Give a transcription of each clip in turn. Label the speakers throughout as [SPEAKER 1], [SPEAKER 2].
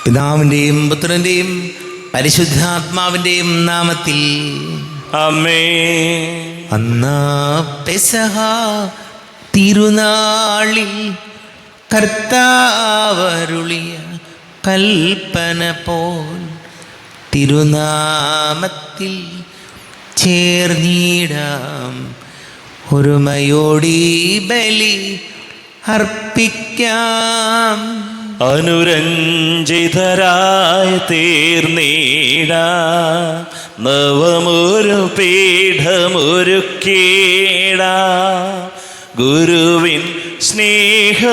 [SPEAKER 1] പിതാവിൻ്റെയും പുത്രൻ്റെയും പരിശുദ്ധാത്മാവിൻ്റെയും നാമത്തിൽ
[SPEAKER 2] ആമേൻ.
[SPEAKER 1] അന്നാ പെസഹ തിരുനാളിൽ കർത്താവരുളിയ കൽപ്പന പോൽ തിരുനാമത്തിൽ ചേർന്നിടാം, ഒരുമയോടി ബലി അർപ്പിക്കാം.
[SPEAKER 2] അനുരഞ്ജിതരായി തീർന്നീടാ, നവമൊരു പീഠമൊരുക്കീടാ, ഗുരുവിൻ സ്നേഹമൊഴിയാകം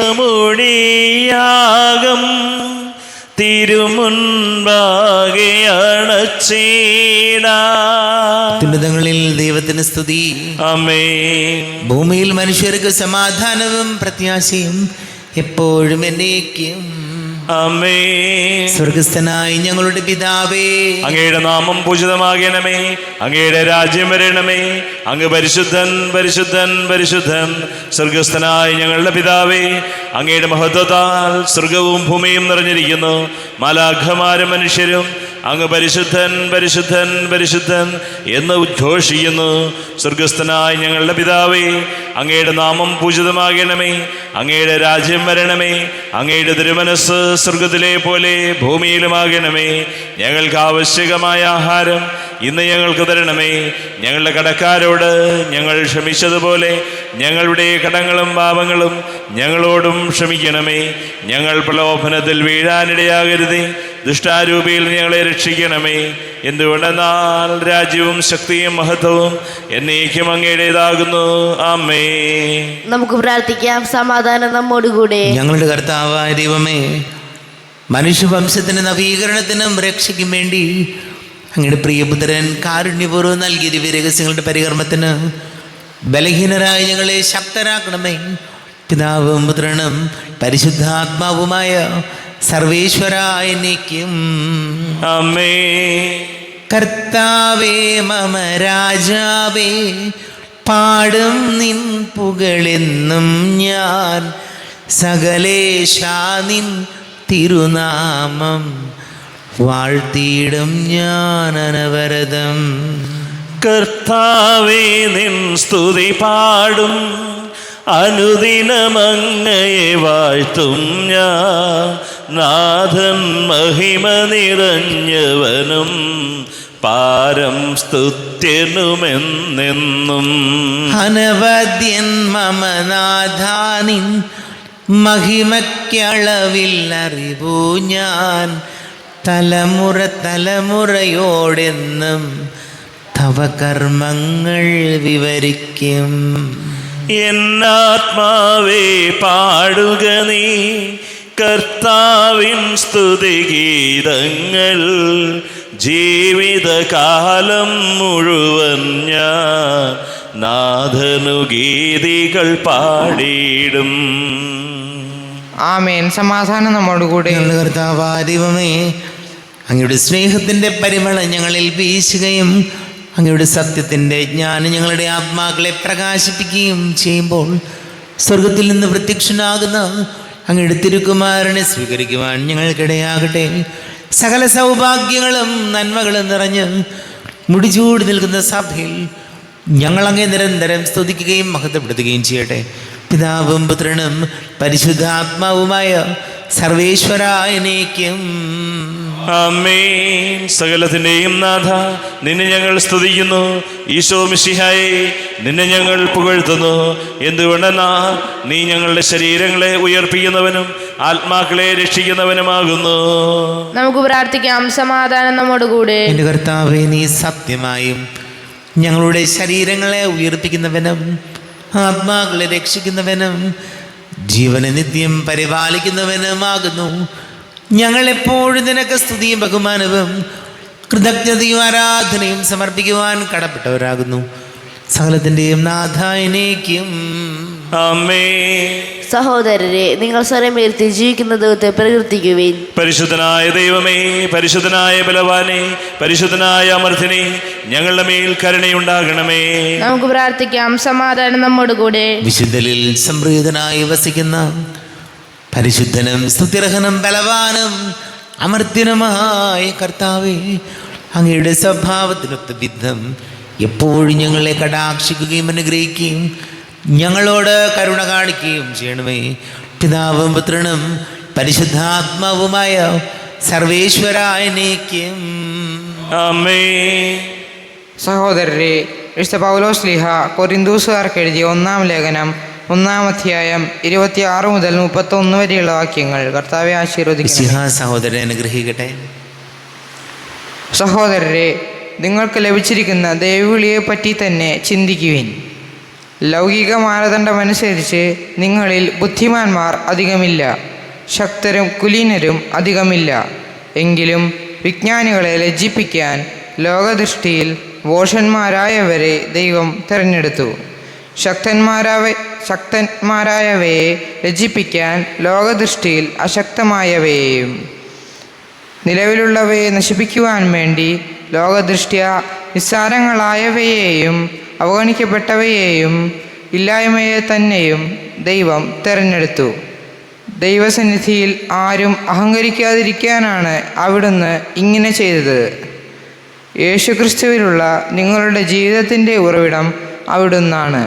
[SPEAKER 2] തിരുമുൻപാകെ അണച്ചീടാ.
[SPEAKER 1] അത്യുന്നതങ്ങളിൽ ദൈവത്തിന് സ്തുതി.
[SPEAKER 2] ആമേൻ.
[SPEAKER 1] ഭൂമിയിൽ മനുഷ്യർക്ക് സമാധാനവും പ്രത്യാശയും എപ്പോഴും എന്നേക്കും.
[SPEAKER 2] ആമേൻ.
[SPEAKER 1] സ്വർഗസ്ഥനായ ഞങ്ങളുടെ പിതാവേ,
[SPEAKER 2] അങ്ങയുടെ നാമം പൂജിതമാകണമേ, അങ്ങയുടെ രാജ്യം വരണമേ, അങ്ങ് പരിശുദ്ധൻ പരിശുദ്ധൻ പരിശുദ്ധൻ. സ്വർഗസ്ഥനായ ഞങ്ങളുടെ പിതാവേ, അങ്ങയുടെ മഹത്വത്താൽ സ്വർഗവും ഭൂമിയും നിറഞ്ഞിരിക്കുന്നു. മാലാഖമാരും മനുഷ്യരും അങ്ങ് പരിശുദ്ധൻ പരിശുദ്ധൻ പരിശുദ്ധൻ എന്ന് ഉദ്ഘോഷിക്കുന്നു. സ്വർഗസ്ഥനായ ഞങ്ങളുടെ പിതാവേ, അങ്ങയുടെ നാമം പൂജിതമാകണമേ, അങ്ങയുടെ രാജ്യം വരണമേ, അങ്ങയുടെ തിരുമനസ് സ്വർഗത്തിലെ പോലെ ഭൂമിയിലുമാകണമേ. ഞങ്ങൾക്ക് ആവശ്യകമായ ആഹാരം ഇന്ന് ഞങ്ങൾക്ക് തരണമേ. ഞങ്ങളുടെ കടക്കാരോട് ഞങ്ങൾ ക്ഷമിച്ചതുപോലെ ഞങ്ങളുടെ കടങ്ങളും പാപങ്ങളും ഞങ്ങളോടും ക്ഷമിക്കണമേ. ഞങ്ങൾ പ്രലോഭനത്തിൽ വീഴാനിടയാകരുതേ, ദുഷ്ടാരൂപിയിൽ ഞങ്ങളെ രക്ഷിക്കണമേ. എന്തുകൊണ്ടെന്നാൽ രാജ്യവും ശക്തിയും മഹത്വവും എന്നേക്കും അങ്ങയുടേതാകുന്നു. ആമേൻ.
[SPEAKER 3] നമുക്ക് പ്രാർത്ഥിക്കാം. സമാധാനം നമ്മോടുകൂടെ.
[SPEAKER 1] ഞങ്ങളുടെ കർത്താവായ ദൈവമേ, മനുഷ്യവംശത്തിന് നവീകരണത്തിനും രക്ഷയ്ക്കും വേണ്ടി അങ്ങയുടെ പ്രിയപുത്രൻ കാരുണ്യപൂർവ്വം നൽകിയ ദിവ്യരഹസ്യങ്ങളുടെ പരികർമ്മത്തിന് ബലഹീനരായ ഞങ്ങളെ ശക്തരാക്കണമേ. പിതാവും പുത്രനും പരിശുദ്ധാത്മാവുമായ സർവേശ്വരായ എന്നേക്കും.
[SPEAKER 2] ആമേൻ.
[SPEAKER 1] കർത്താവേ മമ രാജാവേ, പാടും നിൻ പുകളെന്നും ഞാൻ. സകലേശാ നിൻ തിരുനാമം വാഴ്ത്തിയിടും ഞാൻ അനവരതം.
[SPEAKER 2] കർത്താവേ നിൻ സ്തുതി പാടും, അനുദിനമങ്ങയെ വാഴ്ത്തും ഞാൻ. നാഥൻ മഹിമ നിറഞ്ഞവനും പാരം സ്തുത്യനുമെന്നെന്നും.
[SPEAKER 1] അനവദ്യൻ മമ നാഥാനിൻ മഹിമയ്ക്കളവിൽ അറിവു ഞാൻ. തലമുറ തലമുറയോടെന്നും തവ കർമ്മങ്ങൾ വിവരിക്കും.
[SPEAKER 2] എന്നാത്മാവേ പാടുക നീ കർത്താവിൻ സ്തുതിഗീതങ്ങൾ. ജീവിതകാലം മുഴുവൻ ഞാൻ നാഥനു ഗീതികൾ പാടിയിടും.
[SPEAKER 4] ആമേൻ. സമാധാനം നമ്മോടുകൂടെ.
[SPEAKER 1] ഞങ്ങളുടെ കർത്താവായ ദൈവമേ, അങ്ങയുടെ സ്നേഹത്തിൻ്റെ പരിമളം ഞങ്ങളിൽ വീശുകയും അങ്ങയുടെ സത്യത്തിൻ്റെ ജ്ഞാനം ഞങ്ങളുടെ ആത്മാക്കളെ പ്രകാശിപ്പിക്കുകയും ചെയ്യുമ്പോൾ സ്വർഗത്തിൽ നിന്ന് പ്രത്യക്ഷനാകുന്ന അങ്ങയുടെ തിരുക്കുമാരനെ സ്വീകരിക്കുവാൻ ഞങ്ങൾക്കിടയാകട്ടെ. സകല സൗഭാഗ്യങ്ങളും നന്മകളും നിറഞ്ഞ് മുടിചൂടി നിൽക്കുന്ന സഭയിൽ ഞങ്ങളങ്ങേ നിരന്തരം സ്തുതിക്കുകയും മഹത്വപ്പെടുത്തുകയും ചെയ്യട്ടെ. പിതാവും പുത്രനും പരിശുദ്ധാത്മാവുമായ സർവേശ്വരായ എന്നേക്കും.
[SPEAKER 2] ആമേൻ. സകലത്തിൻ്റെയും നാഥ, നിന്നെ ഞങ്ങൾ സ്തുതിക്കുന്നു. ഈശോ മിശിഹായേ, നിന്നെ ഞങ്ങൾ പുകഴ്ത്തുന്നു. എന്തുകൊണ്ടെന്നാ നീ ഞങ്ങളുടെ ശരീരങ്ങളെ ഉയർപ്പിക്കുന്നവനും ആത്മാക്കളെ രക്ഷിക്കുന്നവനുമാകുന്നു.
[SPEAKER 3] നമുക്ക് പ്രാർത്ഥിക്കാം. സമാധാനം നമ്മോടുകൂടെ.
[SPEAKER 1] എൻ്റെ കർത്താവേ, നീ സത്യമായും ഞങ്ങളുടെ ശരീരങ്ങളെ ഉയർപ്പിക്കുന്നവനും ആത്മാക്കളെ രക്ഷിക്കുന്നവനും ജീവനെ നിത്യം പരിപാലിക്കുന്നവനുമാകുന്നു. ഞങ്ങളെപ്പോഴും നിനക്ക് സ്തുതിയും ബഹുമാനവും കൃതജ്ഞതയും ആരാധനയും സമർപ്പിക്കുവാൻ കടപ്പെട്ടവരാകുന്നു. സകലത്തിൻ്റെയും നാഥ എന്നേക്കും.
[SPEAKER 2] ആമേൻ.
[SPEAKER 3] സഹോദരരെ, നിങ്ങൾ സ്വരമേർത്തി ജീവിക്കുന്ന ദൈവത്തെ പ്രകീർത്തിക്കുവിൻ.
[SPEAKER 2] പരിശുദ്ധനായ ദൈവമേ, പരിശുദ്ധനായ ബലവാനെ, പരിശുദ്ധനായ അമർത്തിനെ, ഞങ്ങളുടെ മേൽ കരുണയുണ്ടാകണമേ.
[SPEAKER 3] നമുക്ക് പ്രാർത്ഥിക്കാം. സമാധാനം നമ്മോടുകൂടെ.
[SPEAKER 1] വിശുദ്ധലിൽ സംപ്രീതനായി വസിക്കുന്ന പരിശുദ്ധനും സ്തുത്യർഹനും ബലവാനും അമർത്യനുമായ കർത്താവേ, അങ്ങയുടെ സ്വഭാവത്തിനൊത്ത വിധം എപ്പോഴും ഞങ്ങളെ കടാക്ഷിക്കുകയും അനുഗ്രഹിക്കുകയും ഞങ്ങളോട് കരുണ കാണിക്കുകയും ചെയ്യണമേ. പിതാവും പുത്രനും പരിശുദ്ധാത്മാവുമായ സർവേശ്വരായനേക്കും
[SPEAKER 2] ആമേൻ.
[SPEAKER 4] സഹോദരരെ, വിശുദ്ധ പൗലോസ്ലീഹ കൊരിന്തോസുകാർക്ക് എഴുതിയ 1-ാം ലേഖനം 1-ാം അധ്യായം 26 മുതൽ 31 വരെയുള്ള വാക്യങ്ങൾ കർത്താവെ ആശീർവദിക്കുന്നു.
[SPEAKER 1] സഹോദരനെ അനുഗ്രഹിക്കട്ടെ.
[SPEAKER 4] സഹോദരരെ, നിങ്ങൾക്ക് ലഭിച്ചിരിക്കുന്ന ദൈവവിളിയെ പറ്റി തന്നെ ചിന്തിക്കുവിൻ. ലൗകിക മാനദണ്ഡമനുസരിച്ച് നിങ്ങളിൽ ബുദ്ധിമാന്മാർ അധികമില്ല, ശക്തരും കുലീനരും അധികമില്ല. എങ്കിലും വിജ്ഞാനികളെ ലജ്ജിപ്പിക്കാൻ ലോകദൃഷ്ടിയിൽ ഭോഷന്മാരായവരെ ദൈവം തിരഞ്ഞെടുത്തു. ശക്തന്മാരായവയെ ലജ്ജിപ്പിക്കാൻ ലോകദൃഷ്ടിയിൽ അശക്തമായവയെയും നിലവിലുള്ളവയെ നശിപ്പിക്കുവാൻ വേണ്ടി ലോകദൃഷ്ട്യാ നിസ്സാരങ്ങളായവയെയും അവഗണിക്കപ്പെട്ടവയെയും ഇല്ലായ്മയെ തന്നെയും ദൈവം തിരഞ്ഞെടുത്തു. ദൈവസന്നിധിയിൽ ആരും അഹങ്കരിക്കാതിരിക്കാനാണ് അവിടുന്ന് ഇങ്ങനെ ചെയ്തത്. യേശുക്രിസ്തുവിലുള്ള നിങ്ങളുടെ ജീവിതത്തിൻ്റെ ഉറവിടം അവിടുന്നാണ്.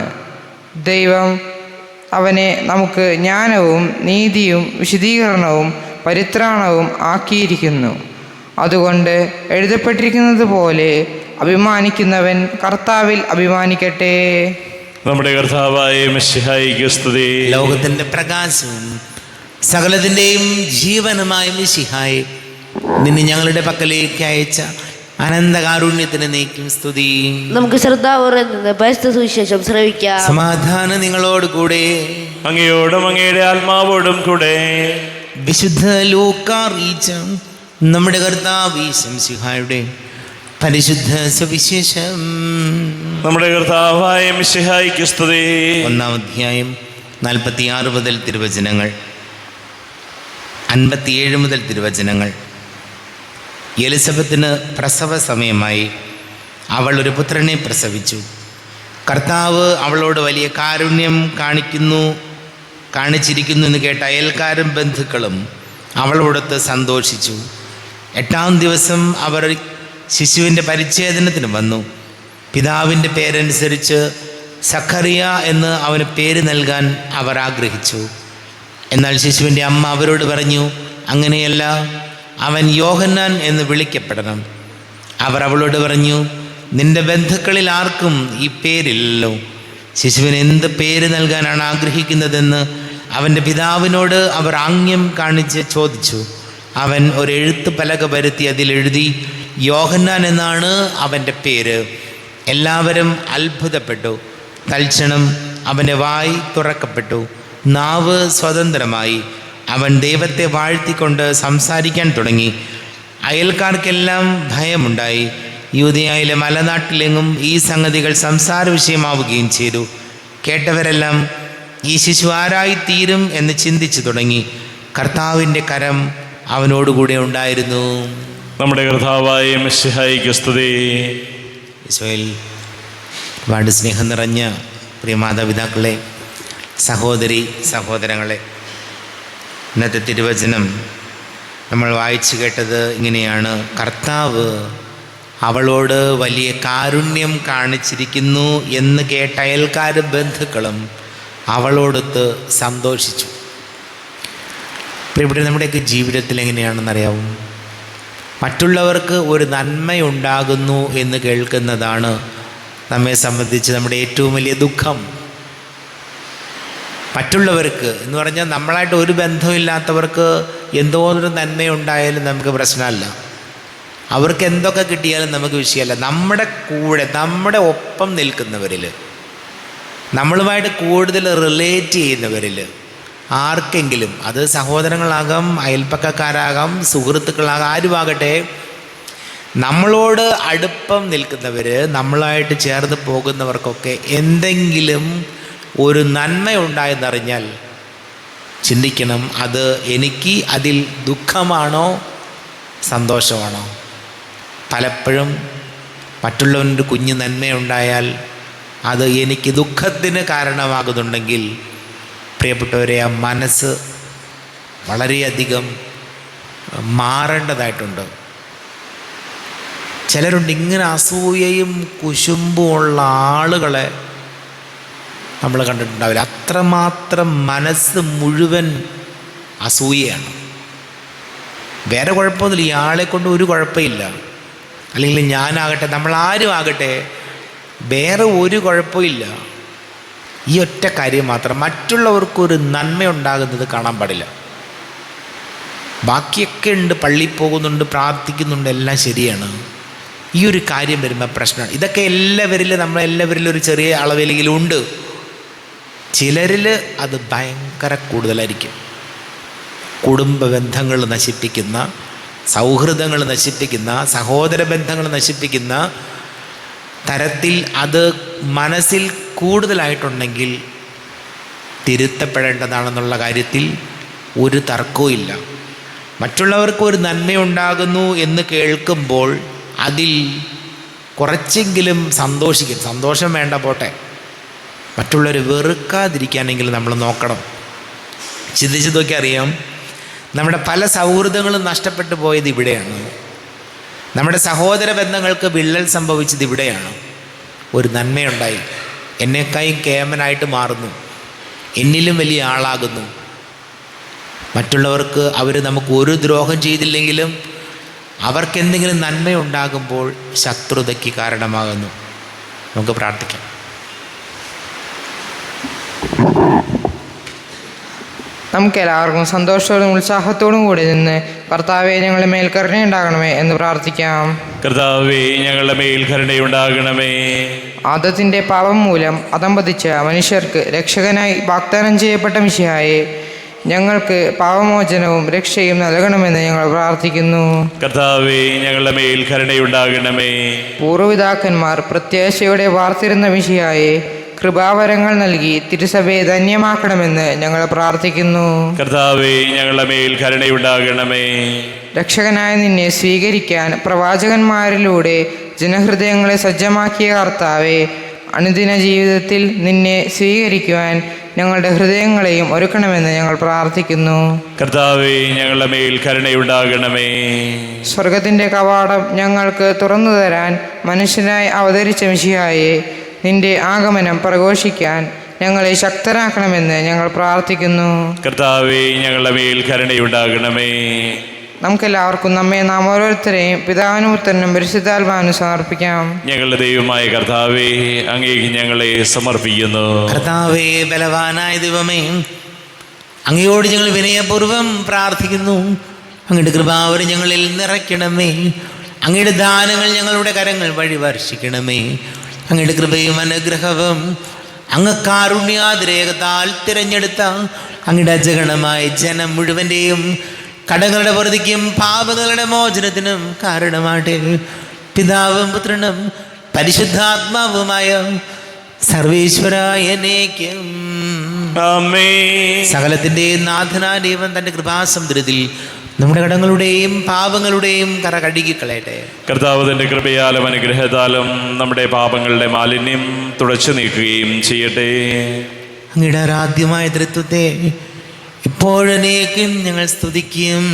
[SPEAKER 4] ദൈവം അവനെ നമുക്ക് ജ്ഞാനവും നീതിയും വിശദീകരണവും പരിത്രാണവും ആക്കിയിരിക്കുന്നു. അതുകൊണ്ട് എഴുതപ്പെട്ടിരിക്കുന്നത് പോലെ അഭിമാനിക്കുന്നവൻ കർത്താവിൽ അഭിമാനിക്കട്ടെ.
[SPEAKER 2] നമ്മുടെ കർത്താവായ മിശിഹായിക്ക് സ്തുതി.
[SPEAKER 1] ലോകത്തിന്റെ പ്രകാശവും സകലത്തിൻ്റെയും ജീവനുമായ മിശിഹായെ, നിന്നെ ഞങ്ങളുടെ പക്കലേക്ക് അയച്ച അനന്തകാരുണ്യത്തിന് നീക്കും സ്തുതി.
[SPEAKER 3] നമുക്ക് ശ്രദ്ധാപൂർവ്വം നിന്ന് പരിശുദ്ധ സുവിശേഷം ശ്രവിക്കാം.
[SPEAKER 1] സമാധാനം നിങ്ങളോട് കൂടെ.
[SPEAKER 2] അങ്ങയോടും അങ്ങയുടെ ആത്മാവോടും കൂടെ.
[SPEAKER 1] വിശുദ്ധ ലൂക്കാ അറിയിച്ച നമ്മുടെ കർത്താവ് മിശിഹായുടെ പരിശുദ്ധ സുവിശേഷം.
[SPEAKER 2] നമ്മുടെ കർത്താവായ മിശിഹായിക്ക് സ്തുതി.
[SPEAKER 1] 1-ാം അധ്യായം 46 മുതൽ തിരുവചനങ്ങൾ, 57 മുതൽ തിരുവചനങ്ങൾ. എലിസബത്തിന് പ്രസവ സമയമായി. അവൾ ഒരു പുത്രനെ പ്രസവിച്ചു. കർത്താവ് അവളോട് വലിയ കാരുണ്യം കാണിച്ചിരിക്കുന്നു എന്ന് കേട്ട അയൽക്കാരും ബന്ധുക്കളും അവളോടൊത്ത് സന്തോഷിച്ചു. 8-ാം ദിവസം അവർ ശിശുവിൻ്റെ പരിച്ഛേദനത്തിന് വന്നു. പിതാവിൻ്റെ പേരനുസരിച്ച് സഖറിയ എന്ന് അവന് പേര് നൽകാൻ അവർ ആഗ്രഹിച്ചു. എന്നാൽ ശിശുവിൻ്റെ അമ്മ അവരോട് പറഞ്ഞു, അങ്ങനെയല്ല, അവൻ യോഹന്നാൻ എന്ന് വിളിക്കപ്പെടണം. അവർ അവളോട് പറഞ്ഞു, നിന്റെ ബന്ധുക്കളിൽ ആർക്കും ഈ പേരില്ലല്ലോ. ശിശുവിന് എന്ത് പേര് നൽകാനാണ് ആഗ്രഹിക്കുന്നതെന്ന് അവൻ്റെ പിതാവിനോട് അവർ ആംഗ്യം കാണിച്ച് ചോദിച്ചു. അവൻ ഒരു എഴുത്ത് പലക വരുത്തി അതിലെഴുതി, യോഹന്നാൻ എന്നാണ് അവൻ്റെ പേര്. എല്ലാവരും അത്ഭുതപ്പെട്ടു. തൽക്ഷണം അവൻ്റെ വായ് തുറക്കപ്പെട്ടു, നാവ് സ്വതന്ത്രമായി. അവൻ ദൈവത്തെ വാഴ്ത്തിക്കൊണ്ട് സംസാരിക്കാൻ തുടങ്ങി. അയൽക്കാർക്കെല്ലാം ഭയമുണ്ടായി. യൂദയായിലെ മലനാട്ടിലെങ്ങും ഈ സംഗതികൾ സംസാര വിഷയമാവുകയും ചെയ്തു. കേട്ടവരെല്ലാം ഈ ശിശു ആരായിത്തീരും എന്ന് ചിന്തിച്ചു തുടങ്ങി. കർത്താവിൻ്റെ കരം അവനോടുകൂടെ ഉണ്ടായിരുന്നു.
[SPEAKER 2] നമ്മുടെ കർത്താവായ മിശിഹായിക്ക് സ്തുതി.
[SPEAKER 1] ഈശോയിൽ ഒരുപാട് സ്നേഹം നിറഞ്ഞ പ്രിയ മാതാപിതാക്കളെ, സഹോദരി സഹോദരങ്ങളെ, ഇന്നത്തെ തിരുവചനം നമ്മൾ വായിച്ചു കേട്ടത് ഇങ്ങനെയാണ്. കർത്താവ് അവളോട് വലിയ കാരുണ്യം കാണിച്ചിരിക്കുന്നു എന്ന് കേട്ട അയൽക്കാരും ബന്ധുക്കളും അവളോടൊത്ത് സന്തോഷിച്ചു. ഇവിടെ നമ്മുടെയൊക്കെ ജീവിതത്തിൽ എങ്ങനെയാണെന്നറിയാവും, മറ്റുള്ളവർക്ക് ഒരു നന്മയുണ്ടാകുന്നു എന്ന് കേൾക്കുന്നതാണ് നമ്മെ സംബന്ധിച്ച് നമ്മുടെ ഏറ്റവും വലിയ ദുഃഖം. മറ്റുള്ളവർക്ക് എന്ന് പറഞ്ഞാൽ നമ്മളായിട്ട് ഒരു ബന്ധമില്ലാത്തവർക്ക് എന്തോ ഒരു നന്മയുണ്ടായാലും നമുക്ക് പ്രശ്നമല്ല, അവർക്ക് എന്തൊക്കെ കിട്ടിയാലും നമുക്ക് വിഷയമല്ല. നമ്മുടെ കൂടെ നമ്മുടെ ഒപ്പം നിൽക്കുന്നവരിൽ, നമ്മളുമായിട്ട് കൂടുതൽ റിലേറ്റ് ചെയ്യുന്നവരിൽ ആർക്കെങ്കിലും, അത് സഹോദരങ്ങളാകാം, അയൽപ്പക്കക്കാരാകാം, സുഹൃത്തുക്കളാകാം, ആരുമാകട്ടെ, നമ്മളോട് അടുപ്പം നിൽക്കുന്നവർ, നമ്മളായിട്ട് ചേർന്ന് പോകുന്നവർക്കൊക്കെ എന്തെങ്കിലും ഒരു നന്മയുണ്ടായെന്നറിഞ്ഞാൽ ചിന്തിക്കണം, അത് എനിക്ക് അതിൽ ദുഃഖമാണോ സന്തോഷമാണോ? പലപ്പോഴും മറ്റുള്ളവൻ്റെ കുഞ്ഞ് നന്മയുണ്ടായാൽ അത് എനിക്ക് ദുഃഖത്തിന് കാരണമാകുന്നുണ്ടെങ്കിൽ, പ്രിയപ്പെട്ടവരെ, ആ മനസ്സ് വളരെയധികം മാറേണ്ടതായിട്ടുണ്ട്. ചിലരുണ്ട് ഇങ്ങനെ അസൂയയും കുശുമ്പും ഉള്ള ആളുകളെ നമ്മൾ കണ്ടിട്ടുണ്ടാവില്ല. അത്രമാത്രം മനസ്സ് മുഴുവൻ അസൂയയാണ്. വേറെ കുഴപ്പമൊന്നുമില്ല, ഇയാളെ കൊണ്ട് ഒരു കുഴപ്പമില്ല, അല്ലെങ്കിൽ ഞാനാകട്ടെ നമ്മളാരും ആകട്ടെ വേറെ ഒരു കുഴപ്പമില്ല. ഈ ഒറ്റ കാര്യം മാത്രം, മറ്റുള്ളവർക്കൊരു നന്മയുണ്ടാകുന്നത് കാണാൻ പാടില്ല. ബാക്കിയൊക്കെ ഉണ്ട്, പള്ളിയിൽ പോകുന്നുണ്ട്, പ്രാർത്ഥിക്കുന്നുണ്ട്, എല്ലാം ശരിയാണ്. ഈ ഒരു കാര്യം വരുമ്പോൾ പ്രശ്നമാണ്. ഇതൊക്കെ എല്ലാവരിലും നമ്മളെല്ലാവരിലും ഒരു ചെറിയ അളവിലെങ്കിലും ഉണ്ട്. ചിലരിൽ അത് ഭയങ്കര കൂടുതലായിരിക്കും. കുടുംബ ബന്ധങ്ങൾ നശിപ്പിക്കുന്ന, സൗഹൃദങ്ങൾ നശിപ്പിക്കുന്ന, സഹോദര ബന്ധങ്ങൾ നശിപ്പിക്കുന്ന തരത്തിൽ അത് മനസ്സിൽ കൂടുതലായിട്ടുണ്ടെങ്കിൽ തിരുത്തപ്പെടേണ്ടതാണെന്നുള്ള കാര്യത്തിൽ ഒരു തർക്കവും ഇല്ല. മറ്റുള്ളവർക്ക് ഒരു നന്മയുണ്ടാകുന്നു എന്ന് കേൾക്കുമ്പോൾ അതിൽ കുറച്ചെങ്കിലും സന്തോഷിക്കും. സന്തോഷം വേണ്ട പോട്ടെ, മറ്റുള്ളവരെ വെറുക്കാതിരിക്കാനെങ്കിലും നമ്മൾ നോക്കണം. ചിന്തിച്ച് നോക്കി അറിയാം, നമ്മുടെ പല സൗഹൃദങ്ങളും നഷ്ടപ്പെട്ടു പോയത് ഇവിടെയാണ്. നമ്മുടെ സഹോദര ബന്ധങ്ങൾക്ക് വിള്ളൽ സംഭവിച്ചത് ഇവിടെയാണ്. ഒരു നന്മയുണ്ടായി, എന്നെക്കായും കേമനായിട്ട് മാറുന്നു, എന്നിലും വലിയ ആളാകുന്നു. മറ്റുള്ളവർക്ക് അവർ നമുക്ക് ഒരു ദ്രോഹം ചെയ്തില്ലെങ്കിലും അവർക്കെന്തെങ്കിലും നന്മയുണ്ടാകുമ്പോൾ ശത്രുതയ്ക്ക് കാരണമാകുന്നു. നമുക്ക് പ്രാർത്ഥിക്കാം.
[SPEAKER 4] നമുക്കെല്ലാവർക്കും സന്തോഷത്തോടും ഉത്സാഹത്തോടും കൂടി നിന്ന് കർത്താവെ ഞങ്ങളുടെ മേൽ കരുണയുണ്ടാകണമേ എന്ന് പ്രാർത്ഥിക്കാം.
[SPEAKER 2] കർത്താവേ, ഞങ്ങളുടെ മേൽ കരുണയുണ്ടാകണമേ.
[SPEAKER 4] ആദത്തിന്റെ പാപം മൂലം അധംപതിച്ച മനുഷ്യർക്ക് രക്ഷകനായി വാഗ്ദാനം ചെയ്യപ്പെട്ട മിശിഹായെ, ഞങ്ങൾക്ക് പാപമോചനവും രക്ഷയും നൽകണമെന്ന് ഞങ്ങൾ പ്രാർത്ഥിക്കുന്നു.
[SPEAKER 2] കർത്താവേ, ഞങ്ങളുടെ മേൽ കരുണയുണ്ടാകണമേ.
[SPEAKER 4] പൂർവ്വപിതാക്കന്മാർ പ്രത്യാശയോടെ വാർത്തിരുന്ന മിശിഹായെ, കൃപാവരങ്ങൾ നൽകി തിരുസഭയെ ധന്യമാക്കണമെന്ന് ഞങ്ങൾ പ്രാർത്ഥിക്കുന്നു.
[SPEAKER 2] കർത്താവേ, ഞങ്ങളുടെ മേൽ കരുണയുണ്ടാകണമേ.
[SPEAKER 4] രക്ഷകനായ നിന്നെ സ്വീകരിക്കാൻ പ്രവാചകന്മാരിലൂടെ ജനഹൃദയങ്ങളെ സജ്ജമാക്കിയ കർത്താവെ, അനുദിന ജീവിതത്തിൽ നിന്നെ സ്വീകരിക്കുവാൻ ഞങ്ങളുടെ ഹൃദയങ്ങളെയും ഒരുക്കണമെന്ന് ഞങ്ങൾ പ്രാർത്ഥിക്കുന്നു.
[SPEAKER 2] കർത്താവേ, ഞങ്ങളുടെ മേൽ കരുണയുണ്ടാകണമേ.
[SPEAKER 4] സ്വർഗത്തിൻ്റെ കവാടം ഞങ്ങൾക്ക് തുറന്നു തരാൻ മനുഷ്യനായി അവതരിച്ച മിശിഹായെ, നിന്റെ ആഗമനം പ്രഘോഷിക്കാൻ ഞങ്ങളെ ശക്തരാക്കണമെന്ന് ഞങ്ങൾ പ്രാർത്ഥിക്കുന്നു.
[SPEAKER 2] കർത്താവേ, ഞങ്ങളുടെ മേൽ കരുണയുണ്ടാകണമേ.
[SPEAKER 4] നമുക്കെല്ലാവർക്കും നാം ഓരോരുത്തരെയും പിതാവിനും പുത്രനും പരിശുദ്ധാത്മാവിനും സമർപ്പിക്കാം.
[SPEAKER 2] ഞങ്ങളുടെ ദൈവമായ കർത്താവേ, അങ്ങേക്ക് ഞങ്ങളെ സമർപ്പിക്കുന്നു.
[SPEAKER 1] കർത്താവേ, ബലവാനായ ദൈവമേ, അങ്ങയോട് ഞങ്ങൾ വിനയപൂർവ്വം പ്രാർത്ഥിക്കുന്നു. അങ്ങയുടെ കൃപാവരം ഞങ്ങളിൽ നിറയ്ക്കണമേ. അങ്ങയുടെ ദാനങ്ങൾ ഞങ്ങളുടെ കരങ്ങൾ വഴി വർഷിക്കണമേ. അങ്ങയുടെ കൃപയും അനുഗ്രഹവും അങ്ങ് കാരുണ്യാതിരേകത്താൽ തിരഞ്ഞെടുത്ത അങ്ങയുടെ അജഗണമായ ജനം മുഴുവൻ്റെയും കടങ്ങളുടെ പൊറുതിക്കും പാപങ്ങളുടെ മോചനത്തിനും കാരണമാട്ടെ. പിതാവും പുത്രനും പരിശുദ്ധാത്മാവുമായ സർവേശ്വരായ എന്നേക്കും
[SPEAKER 2] ആമേൻ.
[SPEAKER 1] സകലത്തിൻ്റെ നാഥനായ ദൈവം തൻ്റെ കൃപാസമുദ്രത്തിൽ നമ്മുടെ കടങ്ങളുടെയും പാപങ്ങളുടെയും കറ കഴുകിക്കളയട്ടെ.
[SPEAKER 2] കർത്താവ് തന്റെ കൃപയാലും അനുഗ്രഹത്താലും നമ്മുടെ പാപങ്ങളുടെ മാലിന്യം തുടച്ചു നീക്കുകയും ചെയ്യട്ടെ.
[SPEAKER 1] അങ്ങയുടെ ആരാധ്യമായ തൃത്വത്തെ ഇപ്പോഴേക്കും ഞങ്ങൾ സ്തുതിക്കും.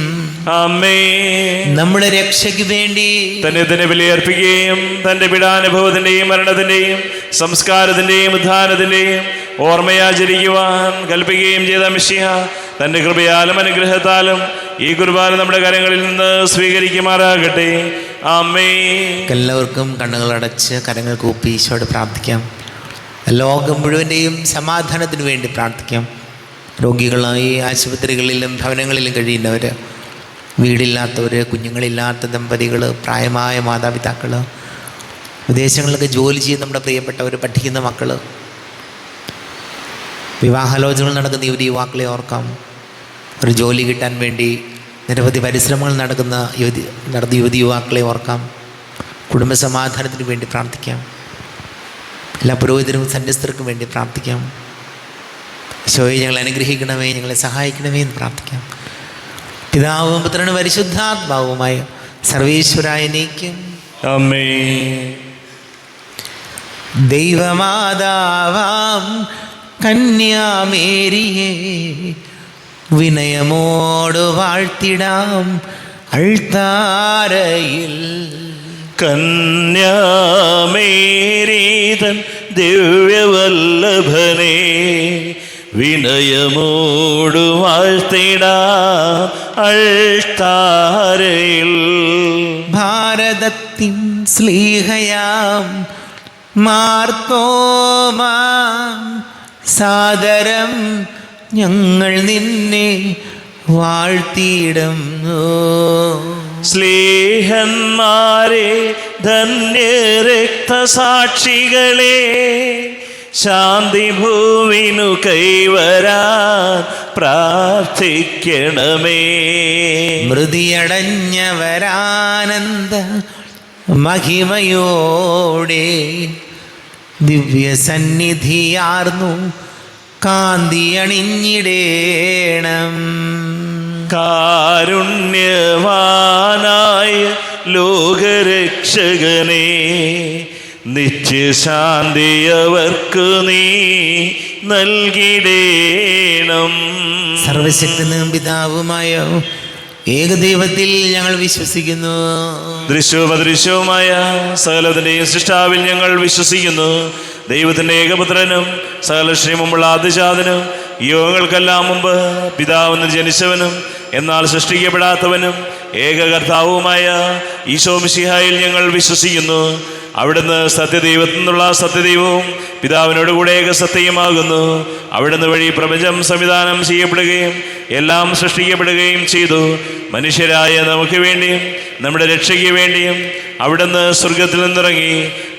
[SPEAKER 2] ആമേൻ.
[SPEAKER 1] നമ്മുടെ രക്ഷയ്ക്ക് വേണ്ടി
[SPEAKER 2] തന്നെ ബലിയർപ്പിക്കുകയും തന്റെ പീഡാനുഭവത്തിന്റെയും മരണത്തിന്റെയും സംസ്കാരത്തിന്റെയും ഉദ്ധാനത്തിന്റെയും ഓർമ്മയാചരിക്കുവാൻ കൽപ്പിക്കുകയും ചെയ്ത മിശിഹ തന്റെ കൃപയാലും അനുഗ്രഹത്താലും ഈ കുർബാന നമ്മുടെ കരങ്ങളിൽ നിന്ന് സ്വീകരിക്കുമാറാകട്ടെ. ആമേൻ.
[SPEAKER 1] എല്ലാവർക്കും കണ്ണുകളടച്ച് കരങ്ങൾ കൂപ്പി ഈശോയോട് പ്രാർത്ഥിക്കാം. ലോകം മുഴുവൻ്റെയും സമാധാനത്തിന് വേണ്ടി പ്രാർത്ഥിക്കാം. രോഗികളായി ആശുപത്രികളിലും ഭവനങ്ങളിലും കഴിയുന്നവർ, വീടില്ലാത്തവർ, കുഞ്ഞുങ്ങളില്ലാത്ത ദമ്പതികൾ, പ്രായമായ മാതാപിതാക്കൾ, വിദേശങ്ങളിലൊക്കെ ജോലി ചെയ്ത് നമ്മുടെ പ്രിയപ്പെട്ടവർ, പഠിക്കുന്ന മക്കൾ, വിവാഹാലോചനകൾ നടക്കുന്ന യുവാക്കളെ ഓർക്കാം. ഒരു ജോലി കിട്ടാൻ വേണ്ടി നിരവധി പരിശ്രമങ്ങൾ നടക്കുന്ന യുവാക്കളെ ഓർക്കാം. കുടുംബസമാധാനത്തിന് വേണ്ടി പ്രാർത്ഥിക്കാം. എല്ലാ പുരോഹിതരും സന്യസ്തർക്കും വേണ്ടി പ്രാർത്ഥിക്കാം. ഈശോയെ, ഞങ്ങളെ അനുഗ്രഹിക്കണമേ, ഞങ്ങളെ സഹായിക്കണമേ എന്ന് പ്രാർത്ഥിക്കാം. പിതാവും പുത്രനും പരിശുദ്ധാത്മാവുമായ സർവേശ്വരായ എന്നേക്കും
[SPEAKER 2] ആമേൻ.
[SPEAKER 1] ദൈവമാതാവാം കന്യാമേരിയെ, വിനയമോട് വാഴ്ത്തിടാം അൾത്താരയിൽ.
[SPEAKER 2] കന്യാമേരീതൻ ദിവ്യവല്ലഭനെ വിനയമോടു വാഴ്ത്തിടാം അൾത്താരയിൽ.
[SPEAKER 1] ഭാരതത്തിൻ സ്ലീഹയാം മാർത്തോമാ സാദരം ഞങ്ങൾ നിന്നെ വാഴ്ത്തിയിടുന്നു.
[SPEAKER 2] സ്ലീഹന്മാരെ ധന്യരക്തസാക്ഷികളെ ശാന്തി ഭൂവിനു കൈവരാൻ പ്രാർത്ഥിക്കണമേ.
[SPEAKER 1] മൃതിയടഞ്ഞവരാനന്ദ മഹിമയോടെ ദിവ്യസന്നിധിയാർന്നു കാന്തി അണിഞ്ഞിടേണം.
[SPEAKER 2] കാരുണ്യവാനായ ലോകരക്ഷകനെ നിത്യശാന്തി അവർക്കു നീ നൽകിടേണം.
[SPEAKER 1] സർവശക്തനും പിതാവുമായ ഏകദൈവത്തിൽ ഞങ്ങൾ വിശ്വസിക്കുന്നു.
[SPEAKER 2] ദൃശ്യവും അദൃശ്യവുമായ സകലത്തിന്റെയും സൃഷ്ടാവിൽ ഞങ്ങൾ വിശ്വസിക്കുന്നു. ദൈവത്തിന്റെ ഏകപുത്രനും സകല ശ്രീമുമ്പുള്ള ആദ്യജാതനും യോഗങ്ങൾക്കെല്ലാം മുമ്പ് പിതാവെന്ന് ജനിച്ചവനും എന്നാൽ സൃഷ്ടിക്കപ്പെടാത്തവനും ഏകകർത്താവുമായ ഈശോ മിശിഹായിൽ ഞങ്ങൾ വിശ്വസിക്കുന്നു. അവിടുന്ന് സത്യദൈവത്തിൽ നിന്നുള്ള സത്യദൈവവും പിതാവിനോടുകൂടെ ഏകസത്യമാകുന്നു. അവിടുന്ന് വഴി പ്രപഞ്ചം സംവിധാനം ചെയ്യപ്പെടുകയും എല്ലാം സൃഷ്ടിക്കപ്പെടുകയും ചെയ്തു. മനുഷ്യരായ നമുക്ക് വേണ്ടിയും നമ്മുടെ രക്ഷയ്ക്ക് വേണ്ടിയും അവിടുന്ന് സ്വർഗത്തിൽ നിന്നിറങ്ങി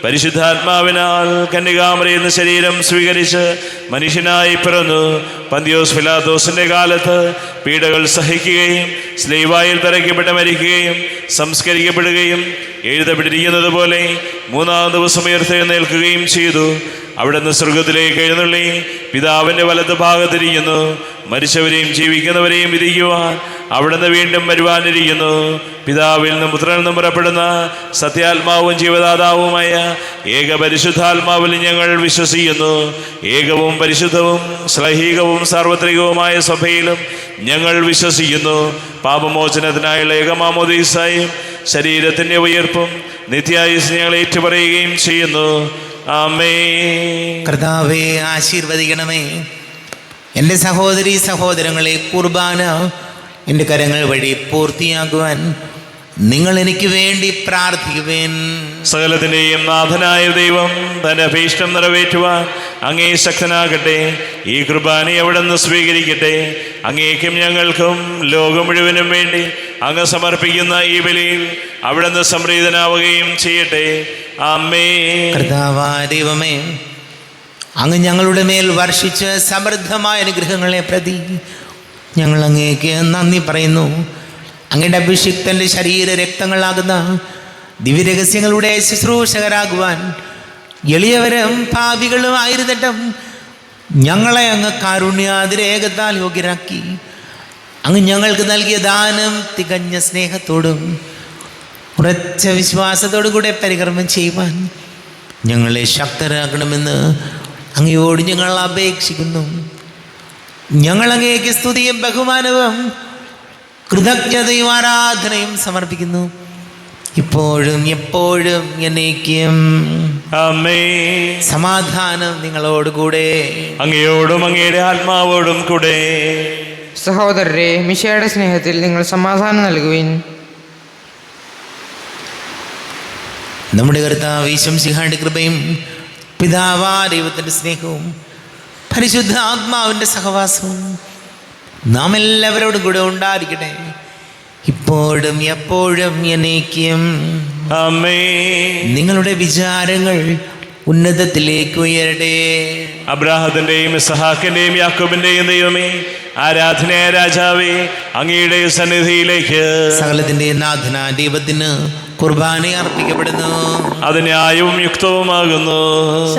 [SPEAKER 2] പരിശുദ്ധാത്മാവിനാൽ കന്യകാമറിയിൽ നിന്ന് ശരീരം സ്വീകരിച്ച് മനുഷ്യനായി പിറന്നു. പന്തിയോസ് പിലാത്തോസിന്റെ കാലത്ത് പീഡകൾ സഹിക്കുകയും സ്ലീവായിൽ തറയ്ക്കപ്പെട്ട് മരിക്കുകയും സംസ്കരിക്കപ്പെടുകയും എഴുതപ്പെട്ടിരിക്കുന്നത് പോലെ മൂന്നാം ദിവസം ഉയർത്തെഴുന്നേൽക്കുകയും ചെയ്തു. അവിടുന്ന് സ്വർഗത്തിലേക്ക് എഴുന്നള്ളി പിതാവിൻ്റെ വലത്ത് ഭാഗത്തിരിക്കുന്നു. മരിച്ചവരെയും ജീവിക്കുന്നവരെയും വിധിക്കുവാൻ അവിടുന്ന് വീണ്ടും വരുവാനിരിക്കുന്നു. പിതാവിൽ നിന്നും പുത്രനിൽ നിന്നും പുറപ്പെടുന്ന സത്യാത്മാവും ജീവദാതാവുമായ ഏക പരിശുദ്ധാത്മാവിൽ ഞങ്ങൾ വിശ്വസിക്കുന്നു. ഏകവും പരിശുദ്ധവും ശ്ലൈഹികവും സാർവത്രികവുമായ സഭയിലും ഞങ്ങൾ വിശ്വസിക്കുന്നു. പാപമോചനത്തിനായുള്ള ഏകമാമോദീസായും ശരീരത്തിൻ്റെ ഉയർപ്പും നിത്യായുസ് ഞങ്ങൾ ഏറ്റുപറയുകയും ചെയ്യുന്നു. ആമേൻ.
[SPEAKER 1] കർത്താവേ, ആശീർവദിക്കണമേ. എൻ്റെ സഹോദരീ സഹോദരങ്ങളെ, കുർബാന എൻ്റെ കരങ്ങൾ വഴി പൂർത്തിയാക്കുവാൻ നിങ്ങൾ എനിക്ക് വേണ്ടി പ്രാർത്ഥിക്കുവേൻ.
[SPEAKER 2] സകലത്തിൻ്റെയും നാഥനായ ദൈവം തൻ്റെ അഭീഷ്ടം നിറവേറ്റുവാൻ അങ്ങേ ശക്തനാകട്ടെ. ഈ കുർബാന അവിടുന്ന് സ്വീകരിക്കട്ടെ. അങ്ങേക്കും ഞങ്ങൾക്കും ലോകം മുഴുവനും വേണ്ടി അങ്ങ് സമർപ്പിക്കുന്ന ഈ ബലിയിൽ അവിടുന്ന് സംപ്രീതനാവുകയും ചെയ്യട്ടെ. ആമേൻ.
[SPEAKER 1] കർത്താവായ ദൈവമേ, അങ്ങ് ഞങ്ങളുടെ മേൽ വർഷിച്ച സമൃദ്ധമായ അനുഗ്രഹങ്ങളെ പ്രതി ഞങ്ങൾ അങ്ങേക്ക് നന്ദി പറയുന്നു. അങ്ങയുടെ അഭിഷിക്തൻ്റെ ശരീര രക്തങ്ങളാകുന്ന ദിവ്യരഹസ്യങ്ങളുടെ ശുശ്രൂഷകരാകുവാൻ എളിയവരും പാപികളും ആയിരുന്നിട്ടും ഞങ്ങളെ അങ്ങ് കാരുണ്യാതിരേകത്താൽ യോഗ്യരാക്കി. അങ്ങ് ഞങ്ങൾക്ക് നൽകിയ ദാനം തികഞ്ഞ സ്നേഹത്തോടും ഉറച്ച വിശ്വാസത്തോടും കൂടെ പരികർമ്മം ചെയ്യുവാൻ ഞങ്ങളെ ശക്തരാക്കണമെന്ന് അങ്ങയോട് ഞങ്ങൾ അപേക്ഷിക്കുന്നു. ഞങ്ങൾ അങ്ങേക്ക് സ്തുതിയും ബഹുമാനവും കൃതജ്ഞതയും ആരാധനയും സമർപ്പിക്കുന്നു, ഇപ്പോഴും എപ്പോഴും എന്നേക്കും.
[SPEAKER 2] ആമേൻ.
[SPEAKER 1] സമാധാനം നിങ്ങളോടുകൂടെ.
[SPEAKER 2] അങ്ങയോടും അങ്ങയുടെ ആത്മാവോടും കൂടെ.
[SPEAKER 4] സഹോദരരെ, മിശിഹായുടെ സ്നേഹത്തിൽ നിങ്ങൾ സമാധാനം നൽകുവിൻ.
[SPEAKER 1] നമ്മുടെ കർത്താവ് ഈശോ മിശിഹായുടെ കൃപയും പിതാവായ ദൈവത്തിൻ്റെ സ്നേഹവും പരിശുദ്ധ ആത്മാവിൻ്റെ സഹവാസവും നാം എല്ലാവരോടും കൂടെ ഉണ്ടായിരിക്കട്ടെ, ഇപ്പോഴും എപ്പോഴും എന്നേക്കും.
[SPEAKER 2] ആമേൻ.
[SPEAKER 1] നിങ്ങളുടെ വിചാരങ്ങൾ ഉന്നതത്തിലേക്ക് ഉയരട്ടെ.
[SPEAKER 2] അബ്രാഹത്തിന്റെയും ഇസ്ഹാക്കിന്റെയും യാക്കോബിന്റെയും ദൈവമേ, ആരാധനയായ രാജാവേ, അങ്ങയുടെ സന്നിധിയിലേക്ക്
[SPEAKER 1] സകലത്തിന്റെ നാഥന ദൈവത്തിന് കുർബാന അർപ്പിക്കപ്പെടുന്നു.
[SPEAKER 2] അത് ന്യായവും യുക്തവുമാകുന്നു.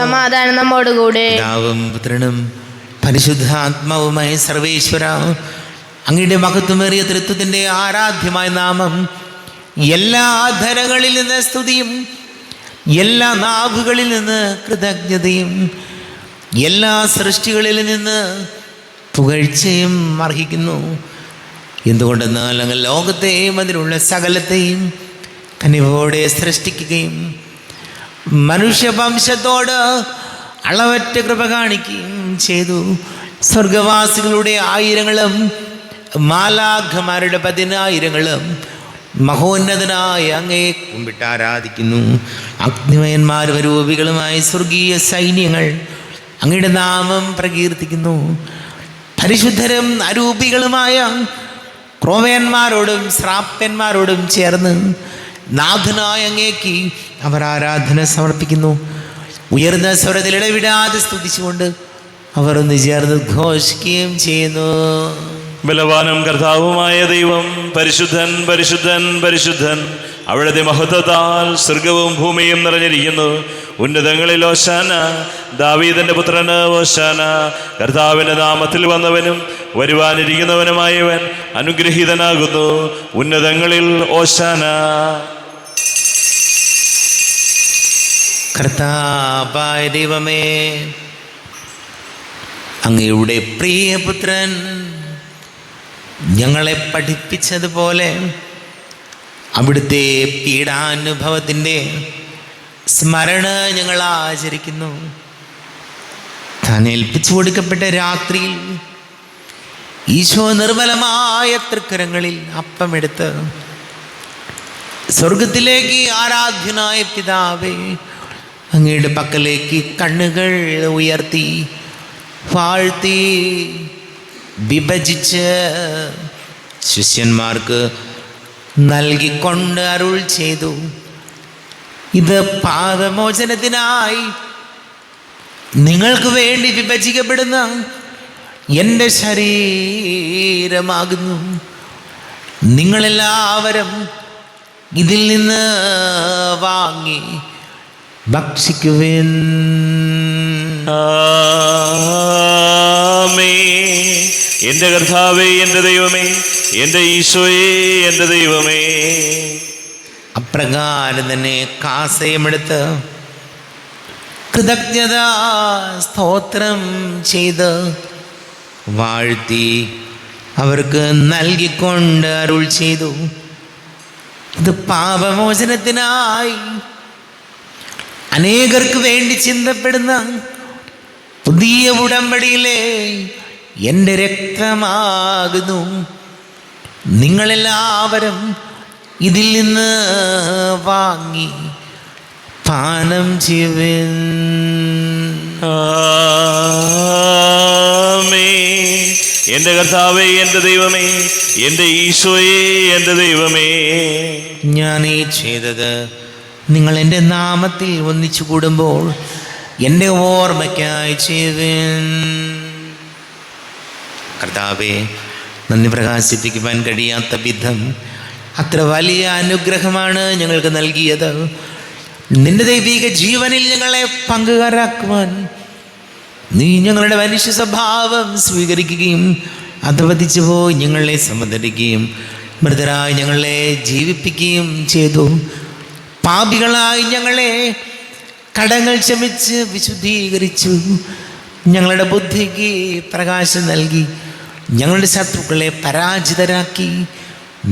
[SPEAKER 3] സമാധാനം നമ്മോടുകൂടെ.
[SPEAKER 1] പിതാവും പുത്രനും പരിശുദ്ധാത്മാവുമായ സർവേശ്വര, അങ്ങയുടെ മഹത്വമേറിയ തൃത്വത്തിൻ്റെ ആരാധ്യമായ നാമം എല്ലാ ധരങ്ങളിൽ നിന്ന് സ്തുതിയും എല്ലാ നാവുകളിൽ നിന്ന് കൃതജ്ഞതയും എല്ലാ സൃഷ്ടികളിൽ നിന്ന് പുകഴ്ചയും അർഹിക്കുന്നു. എന്തുകൊണ്ടെന്നാൽ അങ്ങ് ലോകത്തെയും അതിലുള്ള സകലത്തെയും കനിവോടെ സൃഷ്ടിക്കുകയും മനുഷ്യവംശത്തോട് അളവറ്റ കൃപ കാണിക്കുകയും ചെയ്തു. സ്വർഗവാസികളുടെ ആയിരങ്ങളും മാലാഖമാരുടെ 10,000ങ്ങളും മഹോന്നതനായ അങ്ങേ കുമ്പിട്ട് ആരാധിക്കുന്നു. അഗ്നിമയന്മാരും രൂപികളുമായ സ്വർഗീയ സൈന്യങ്ങൾ അങ്ങയുടെ നാമം പ്രകീർത്തിക്കുന്നു. പരിശുദ്ധരും അരൂപികളുമായ ക്രോവേന്മാരോടും ശ്രാപ്പന്മാരോടും ചേർന്ന് നാഥനായ അങ്ങേക്ക് അവർ ആരാധന സമർപ്പിക്കുന്നു. ഉയർന്ന സ്വരത്തിൽ ഇടവിടാതെ സ്തുതിച്ചുകൊണ്ട് അവർ ഒന്ന് ചേർന്ന് ഘോഷിക്കുകയും ചെയ്യുന്നു.
[SPEAKER 2] ബലവാനും കർത്താവുമായ ദൈവം പരിശുദ്ധൻ പരിശുദ്ധൻ പരിശുദ്ധൻ. അവിടുത്തെ മഹത്വത്താൽ സ്വർഗവും ഭൂമിയും നിറഞ്ഞിരിക്കുന്നു. ഉന്നതങ്ങളിൽ ഓശാന, ദാവീദിന്റെ പുത്രന് ഓശാന. കർത്താവിന്റെ നാമത്തിൽ വന്നവനും വരുവാനിരിക്കുന്നവനുമായവൻ അനുഗ്രഹീതനാകുന്നു. ഉന്നതങ്ങളിൽ ഓശാന.
[SPEAKER 1] കർത്താവായ ദൈവമേ, അങ്ങയുടെ പ്രിയപുത്രൻ ഞങ്ങളെ പഠിപ്പിച്ചതുപോലെ അവിടുത്തെ പീഡാനുഭവത്തിൻ്റെ സ്മരണ ഞങ്ങൾ ആചരിക്കുന്നു. താൻ ഏൽപ്പിച്ചു കൊടുക്കപ്പെട്ട രാത്രിയിൽ ഈശോ നിർമ്മലമായ തൃക്കരങ്ങളിൽ അപ്പമെടുത്ത് സ്വർഗത്തിലേക്ക് ആരാധ്യനായ പിതാവേ, അങ്ങയുടെ പക്കലേക്ക് കണ്ണുകൾ ഉയർത്തി വാഴ്ത്തി വിഭജിച്ച് ശിഷ്യന്മാർക്ക് നൽകിക്കൊണ്ട് അരുൾ ചെയ്തു, ഇത് പാപമോചനത്തിനായി നിങ്ങൾക്ക് വേണ്ടി വിഭജിക്കപ്പെടുന്ന എൻ്റെ ശരീരമാകുന്നു. നിങ്ങളെല്ലാവരും ഇതിൽ നിന്ന് വാങ്ങി ഭക്ഷിക്കുവിൻ.
[SPEAKER 2] എൻ്റെ കർത്താവേ, എൻ്റെ ദൈവമേ, എൻ്റെ ഈശോയേ, എൻ്റെ ദൈവമേ.
[SPEAKER 1] അപ്രകാരം തന്നെ കാസയുമെടുത്ത് കൃതജ്ഞത സ്തോത്രം ചെയ്ത് വാഴ്ത്തി അവർക്ക് നൽകിക്കൊണ്ട് അരുൾ ചെയ്തു, ഇത് പാപമോചനത്തിനായി അനേകർക്ക് വേണ്ടി ചിന്തപ്പെടുന്ന പുതിയ ഉടമ്പടിയിലെ എൻ്റെ രക്തമാകുന്നു. നിങ്ങളെല്ലാവരും ഇതിൽ നിന്ന് വാങ്ങി പാനം ചെയ്യുവിൻ.
[SPEAKER 2] എൻ്റെ കർത്താവേ, എൻ്റെ ദൈവമേ, എൻ്റെ ഈശോയേ, എൻ്റെ ദൈവമേ.
[SPEAKER 1] ഞാൻ ഈ ചെയ്തത് നിങ്ങൾ എൻ്റെ നാമത്തിൽ ഒന്നിച്ചു കൂടുമ്പോൾ എൻ്റെ ഓർമ്മയ്ക്കായി ചെയ്യുവിൻ. കർത്താവേ, നന്ദി പ്രകാശിപ്പിക്കുവാൻ കഴിയാത്ത വിധം അത്ര വലിയ അനുഗ്രഹമാണ് ഞങ്ങൾക്ക് നൽകിയത്. നിന്റെ ദൈവിക ജീവനിൽ ഞങ്ങളെ പങ്കുകാരാക്കുവാൻ നീ ഞങ്ങളുടെ മനുഷ്യ സ്വഭാവം സ്വീകരിക്കുകയും അധപതിച്ചു പോയി ഞങ്ങളെ സമുദ്ധരിക്കുകയും മൃതരായി ഞങ്ങളെ ജീവിപ്പിക്കുകയും ചെയ്തു. പാപികളായി ഞങ്ങളെ കടങ്ങൾ ക്ഷമിച്ച് വിശുദ്ധീകരിച്ചു. ഞങ്ങളുടെ ബുദ്ധിക്ക് പ്രകാശം നൽകി ഞങ്ങളുടെ ശത്രുക്കളെ പരാജിതരാക്കി.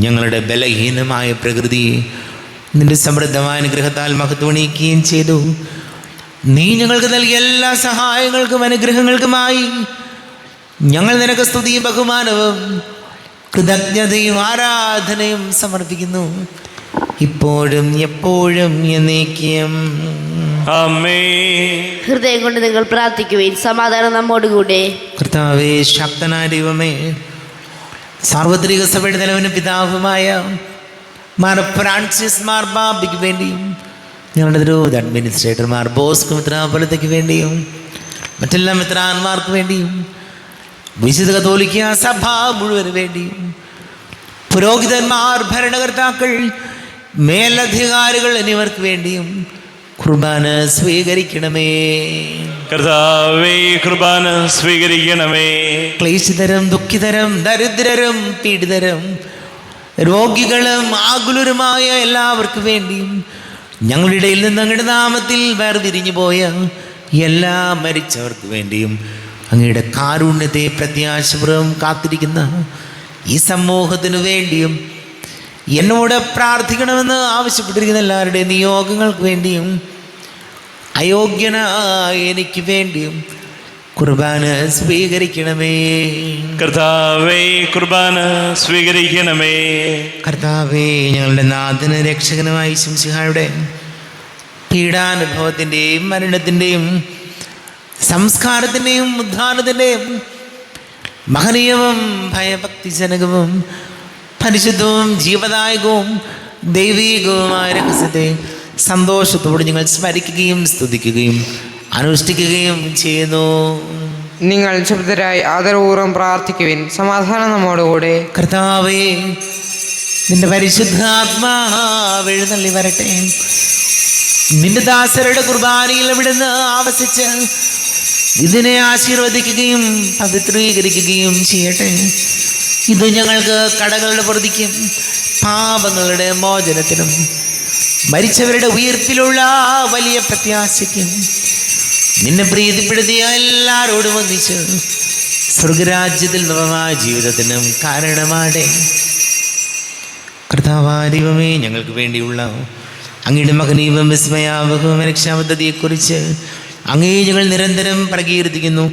[SPEAKER 1] ഞങ്ങളുടെ ബലഹീനമായ പ്രകൃതിയെ നിന്റെ സമൃദ്ധമായ അനുഗ്രഹത്താൽ മഹത്വണിയിക്കുകയും ചെയ്തു. നീ ഞങ്ങൾക്ക് നൽകിയ എല്ലാ സഹായങ്ങൾക്കും അനുഗ്രഹങ്ങൾക്കുമായി ഞങ്ങൾ നിനക്ക് സ്തുതിയും ബഹുമാനവും കൃതജ്ഞതയും ആരാധനയും സമർപ്പിക്കുന്നു, ഇപ്പോഴും എപ്പോഴും എന്നേക്കും.
[SPEAKER 2] ആമേൻ.
[SPEAKER 3] ഹൃദയം കൊണ്ട് നിങ്ങൾ പ്രാർത്ഥിക്കുവിൻ. സമാധാനം നമ്മോടുകൂടെ.
[SPEAKER 1] കർത്താവേ, ശക്തനായ ദൈവമേ, സാർവത്രിക സഭയുടെ തലവനും പിതാവുമായ മാർ ഫ്രാൻസിസ് മാർബാബയ്ക്ക് വേണ്ടിയും ഞങ്ങളുടെ ദ്രോഹ അഡ്മിനിസ്ട്രേറ്റർമാർ ബോസ്കോ മിത്രാപൊലീത്തയ്ക്ക് വേണ്ടിയും മറ്റെല്ലാ മിത്രാന്മാർക്ക് വേണ്ടിയും വിശുദ്ധ കത്തോലിക്ക സഭ മുഴുവന് വേണ്ടിയും പുരോഹിതന്മാർ, ഭരണകർത്താക്കൾ, മേലധികാരികൾ എന്നിവർക്ക് വേണ്ടിയും കുർബാന സ്വീകരിക്കണമേ.
[SPEAKER 2] കർത്താവേ, കുർബാന സ്വീകരിക്കണമേ.
[SPEAKER 1] ക്ലേശിതരും ദുഃഖിതരും ദരിദ്രരും പീഡിതരും രോഗികളും ആകുലരുമായ എല്ലാവർക്കും വേണ്ടിയും ഞങ്ങളുടെ ഇടയിൽ നിന്ന് അങ്ങയുടെ നാമത്തിൽ വേർതിരിഞ്ഞു പോയ എല്ലാ മരിച്ചവർക്ക് വേണ്ടിയും അങ്ങയുടെ കാരുണ്യത്തെ പ്രത്യാശപൂർവ്വം കാത്തിരിക്കുന്ന ഈ സമൂഹത്തിനു വേണ്ടിയും എന്നോട് പ്രാർത്ഥിക്കണമെന്ന് ആവശ്യപ്പെട്ടിരിക്കുന്ന എല്ലാവരുടെയും നിയോഗങ്ങൾക്ക് വേണ്ടിയും അയോഗ്യനായ എനിക്ക് വേണ്ടിയും കുർബാന സ്വീകരിക്കണമേ.
[SPEAKER 2] കർത്താവേ, കുർബാന സ്വീകരിക്കണമേ.
[SPEAKER 1] കർത്താവേ, ഞങ്ങളുടെ നാഥന രക്ഷകനുമായ ശംസിഹായുടെ പീഡാനുഭവത്തിൻ്റെയും മരണത്തിൻ്റെയും സംസ്കാരത്തിൻ്റെയും ഉദ്ധാനത്തിൻ്റെയും മഹനീയവും ഭയഭക്തിജനകവും പരിശുദ്ധവും ജീവദായകവും ദൈവീകവുമായ രഹസ്യത്തെ സന്തോഷത്തോടെ ഞങ്ങൾ സ്മരിക്കുകയും സ്തുതിക്കുകയും അനുഷ്ഠിക്കുകയും ചെയ്യുന്നു.
[SPEAKER 4] നിങ്ങൾ ശബ്ദരായി ആദരപൂർവ്വം പ്രാർത്ഥിക്കുവിൻ. സമാധാനം നമ്മോടുകൂടെ.
[SPEAKER 1] കർത്താവേ, നിന്റെ പരിശുദ്ധാത്മാവ് എഴുന്നള്ളി വരട്ടെ. നിന്റെ ദാസരുടെ കുർബാനയിൽ അവിടുന്ന് ആവസിച്ച് ഇതിനെ ആശീർവദിക്കുകയും പവിത്രീകരിക്കുകയും ചെയ്യട്ടെ. ഇത് ഞങ്ങൾക്ക് കടങ്ങളുടെ പ്രതിക്കും പാപങ്ങളുടെ മോചനത്തിനും മരിച്ചവരുടെ ഉയർപ്പിലുള്ള വലിയ പ്രത്യാശയ്ക്കും നിന്നെ പ്രീതിപ്പെടുത്തിയ എല്ലാവരോടും ഒന്നിച്ച് സ്വർഗരാജ്യത്തിൽ നവമായ ജീവിതത്തിനും കാരണമാടെ. കർത്താവാരിവമേ, ഞങ്ങൾക്ക് വേണ്ടിയുള്ള അങ്ങയുടെ മഹനീയവും വിസ്മയാവഹവും രക്ഷാപദ്ധതിയെക്കുറിച്ച് അങ്ങേ ഞങ്ങൾ നിരന്തരം പ്രകീർത്തിക്കുന്നു.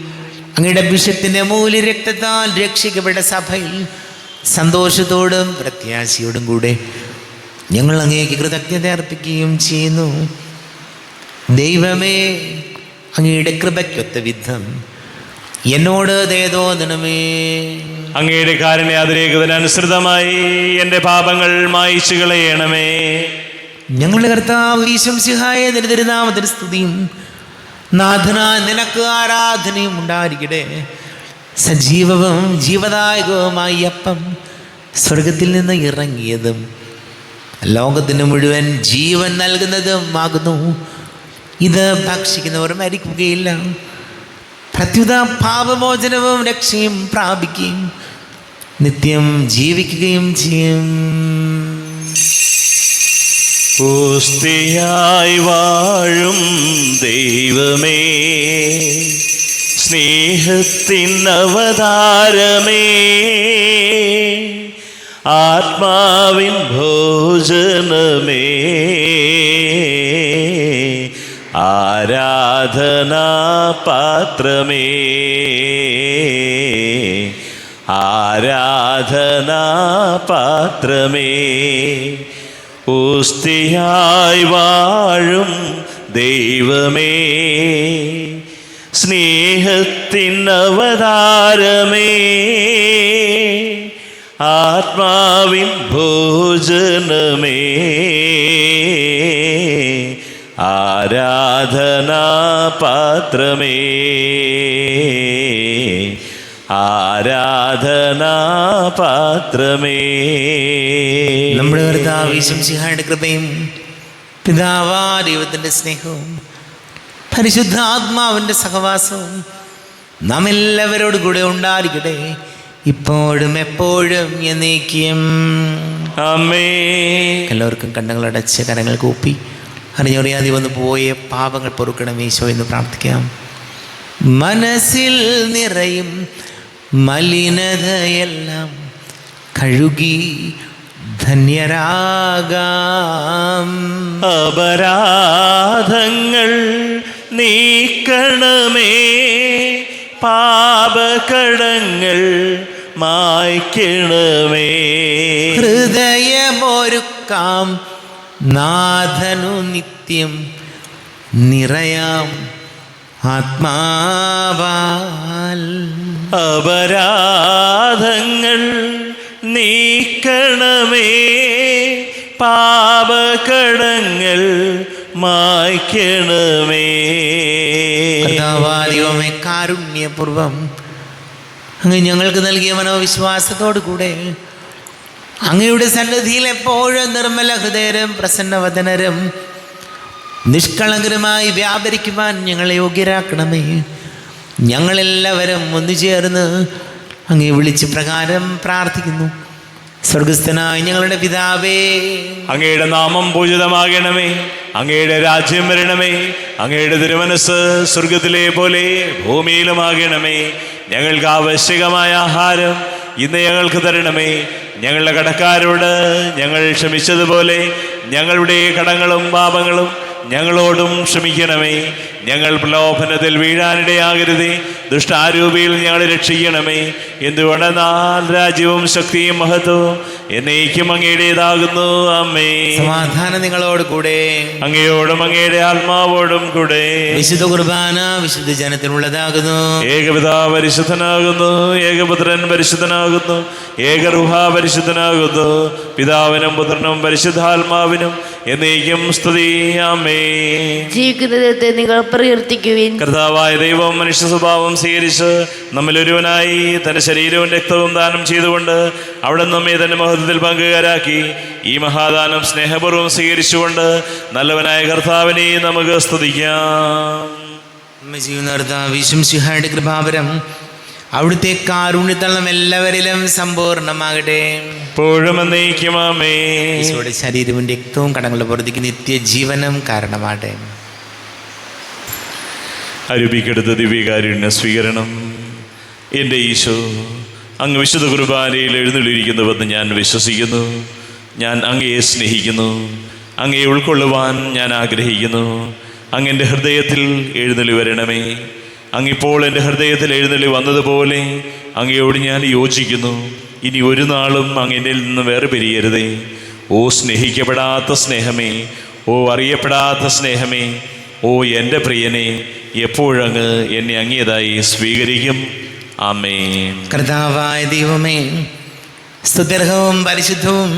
[SPEAKER 1] അങ്ങയുടെ അഭിഷേകത്തിൻ്റെ മൂല്യ രക്തത്താൽ രക്ഷിക്കപ്പെട്ട സഭയിൽ സന്തോഷത്തോടും പ്രത്യാശയോടും കൂടെ ഞങ്ങൾ അങ്ങേക്ക് കൃതജ്ഞത അർപ്പിക്കുകയും ചെയ്യുന്നു. ദൈവമേ, അങ്ങയുടെ കൃപയ്ക്കൊത്ത വിധം എന്നോട് ദയ തോന്നണമേ.
[SPEAKER 2] അങ്ങയുടെ കാരുണ്യാതിരേകതനുസൃതമായി എൻ്റെ പാപങ്ങൾ മായിച്ചു കളയണമേ.
[SPEAKER 1] ഞങ്ങളുടെ കർത്താവ് ഈശംസിഹായ തിരുനാമത്തിന് സ്തുതിയും നാഥനായ നിനക്ക് ആരാധനയും ഉണ്ടായിരിക്കട്ടെ. സജീവവും ജീവദായകവുമായി അപ്പം സ്വർഗത്തിൽ നിന്ന് ഇറങ്ങിയതും ലോകത്തിന് മുഴുവൻ ജീവൻ നൽകുന്നതും ആകുന്നു. ഇത് ഭക്ഷിക്കുന്നവർ മരിക്കുകയില്ല, പ്രത്യുത പാപമോചനവും രക്ഷയും പ്രാപിക്കുകയും നിത്യം ജീവിക്കുകയും ചെയ്യും.
[SPEAKER 2] ഓസ്തിയായി വാഴും ദൈവമേ, സ്നേഹത്തിൻ അവതാരമേ, ആത്മാവിൻ ഭോജനമേ, ആരാധനാ പാത്രമേ, ആരാധനാ പാത്രമേ, ഓസ്തിയായി വാഴും ദൈവമേ, സ്നേഹത്തിൻ അവതാരമേ, ആത്മാവിൻ ഭോജനമേ, ആരാധനാ പാത്രമേ, ആരാധനാ പാത്രമേ.
[SPEAKER 1] നമ്മുടെ കർത്താവ് ഈശോമിശിഹായുടെ കൃപയും പിതാവാ ദൈവത്തിൻ്റെ സ്നേഹവും പരിശുദ്ധാത്മാവിൻ്റെ സഹവാസവും നാം എല്ലാവരോടും കൂടെ ഉണ്ടായിരിക്കട്ടെ, ഇപ്പോഴും എപ്പോഴും എന്നേക്കും.
[SPEAKER 2] ആമേൻ.
[SPEAKER 1] എല്ലാവർക്കും കണ്ണുകളടച്ച് കരങ്ങൾ കൂപ്പി അറിഞ്ഞറിയാതെ വന്ന് പോയ പാപങ്ങൾ പൊറുക്കണം ഈശോ എന്ന് പ്രാർത്ഥിക്കാം. മനസ്സിൽ നിറയും മലിനതയെല്ലാം കഴുകി ധന്യരാകാം.
[SPEAKER 2] അപരാധങ്ങൾ നീക്കണമേ, പാപകടങ്ങൾ മായ്ക്കണമേ.
[SPEAKER 1] ഹൃദയമൊരുക്കാം നാഥനു നിത്യം നിറയാം ആത്മാവാൽ.
[SPEAKER 2] അപരാധങ്ങൾ നീക്കണമേ, പാപകടങ്ങൾ മായ്ക്കണമേ.
[SPEAKER 1] കർത്താവാദിവമേ, കാരുണ്യപൂർവം അങ്ങ് ഞങ്ങൾക്ക് നൽകിയ മനോവിശ്വാസത്തോടു കൂടെ അങ്ങയുടെ സന്നിധിയിൽ എപ്പോഴും നിർമ്മല ഹൃദയരും പ്രസന്നവദനരും നിഷ്കളങ്കരുമായി വ്യാപരിക്കുവാൻ ഞങ്ങളെ യോഗ്യരാക്കണമേ. ഞങ്ങളെല്ലാവരും ഒന്നു ചേർന്ന് അങ്ങേ വിളിച്ച് പ്രകാരം പ്രാർത്ഥിക്കുന്നു. സ്വർഗസ്ഥനായ ഞങ്ങളുടെ പിതാവേ,
[SPEAKER 2] അങ്ങയുടെ നാമം പൂജിതമാകണമേ, അങ്ങയുടെ രാജ്യം വരണമേ, അങ്ങയുടെ തിരുമനസ് സ്വർഗത്തിലെ പോലെ ഭൂമിയിലുമാകണമേ. ഞങ്ങൾക്ക് ആവശ്യകമായ ആഹാരം ഇന്ന് ഞങ്ങൾക്ക് തരണമേ. ഞങ്ങളുടെ കടക്കാരോട് ഞങ്ങൾ ക്ഷമിച്ചതുപോലെ ഞങ്ങളുടെ കടങ്ങളും പാപങ്ങളും ഞങ്ങളോടും ക്ഷമിക്കണമേ. ഞങ്ങൾ പ്രലോഭനത്തിൽ വീഴാനിടയാകരുതേ, ദുഷ്ടാരൂപിയിൽ ഞങ്ങളെ രക്ഷിക്കണമേ. എന്തുകൊണ്ടെന്നാൽ രാജ്യവും ശക്തിയും മഹത്വവും എന്നേക്കും അങ്ങയുടേതാകുന്നു. അമ്മേ.
[SPEAKER 1] സമാധാനം നിങ്ങളോട് കൂടെ.
[SPEAKER 2] അങ്ങയോടും അങ്ങയുടെ ആത്മാവോടും കൂടെ.
[SPEAKER 1] വിശുദ്ധ കുർബാന വിശുദ്ധ ജനത്തിനുള്ളതാകുന്നു.
[SPEAKER 2] ഏകപിതാവ് പരിശുദ്ധനാകുന്നു, ഏകപുത്രൻ പരിശുദ്ധനാകുന്നു, ഏകറുഹ പരിശുദ്ധനാകുന്നു. പിതാവിനും പുത്രനും പരിശുദ്ധാത്മാവിനും എന്നേക്കും സ്തുതി. ആമേ.
[SPEAKER 3] ജീവിക്കുന്ന ദൈവത്തെ നിങ്ങൾ പ്രകീർത്തിക്കുവിൻ.
[SPEAKER 2] കർത്താവായ ദൈവം മനുഷ്യ സ്വഭാവം സ്വീകരിച്ച് നമ്മിൽ ഒരുവനായി തന്റെ ശരീരവും രക്തവും ദാനം ചെയ്തുകൊണ്ട് അവിടെ നമ്മെ തന്റെ മഹത്വത്തിൽ പങ്കുകാരാക്കി. ഈ മഹാദാനം സ്നേഹപൂർവ്വം സ്വീകരിച്ചുകൊണ്ട് നല്ലവനായ കർത്താവിനെ നമുക്ക് സ്തുതിക്കാം.
[SPEAKER 1] വിശുംസിഹായുടെ കൃപാവരം അവിടുത്തെ കാരുണ്യത്താൽ നാം എല്ലാവരിലും സമ്പൂർണ്ണമാകട്ടെ.
[SPEAKER 2] ഇപ്പോഴും എന്നേക്കും. ആമേ.
[SPEAKER 1] ഈശോയുടെ ശരീരവും രക്തവും കടങ്ങളുടെ പുറത്തേക്ക് നിത്യജീവനം കാരണമാകട്ടെ.
[SPEAKER 2] അരുപിക്കെടുത്ത ദിവ്യകാരുണ്യ സ്വീകരണം. എൻ്റെ ഈശോ, അങ്ങ് വിശുദ്ധ കുർബാനയിൽ എഴുന്നള്ളിയിരിക്കുന്നുവെന്ന് ഞാൻ വിശ്വസിക്കുന്നു. ഞാൻ അങ്ങയെ സ്നേഹിക്കുന്നു. അങ്ങയെ ഉൾക്കൊള്ളുവാൻ ഞാൻ ആഗ്രഹിക്കുന്നു. അങ്ങ് എൻ്റെ ഹൃദയത്തിൽ എഴുന്നള്ളി വരണമേ. അങ്ങിപ്പോൾ എൻ്റെ ഹൃദയത്തിൽ എഴുന്നള്ളി വന്നതുപോലെ അങ്ങയോട് ഞാൻ യോജിക്കുന്നു. ഇനി ഒരു നാളും അങ്ങ് എന്നിൽ നിന്ന് വേറെ പിരിയരുതേ. ഓ സ്നേഹിക്കപ്പെടാത്ത സ്നേഹമേ, ഓ അറിയപ്പെടാത്ത സ്നേഹമേ, ഓ എൻ്റെ പ്രിയനെ, എപ്പോഴങ്ങ് എന്നെ അങ്ങേതായി സ്വീകരിക്കും. ആമേൻ.
[SPEAKER 1] കർത്താവായ ദൈവമേ, സ്തുത്യർഹവും പരിശുദ്ധവും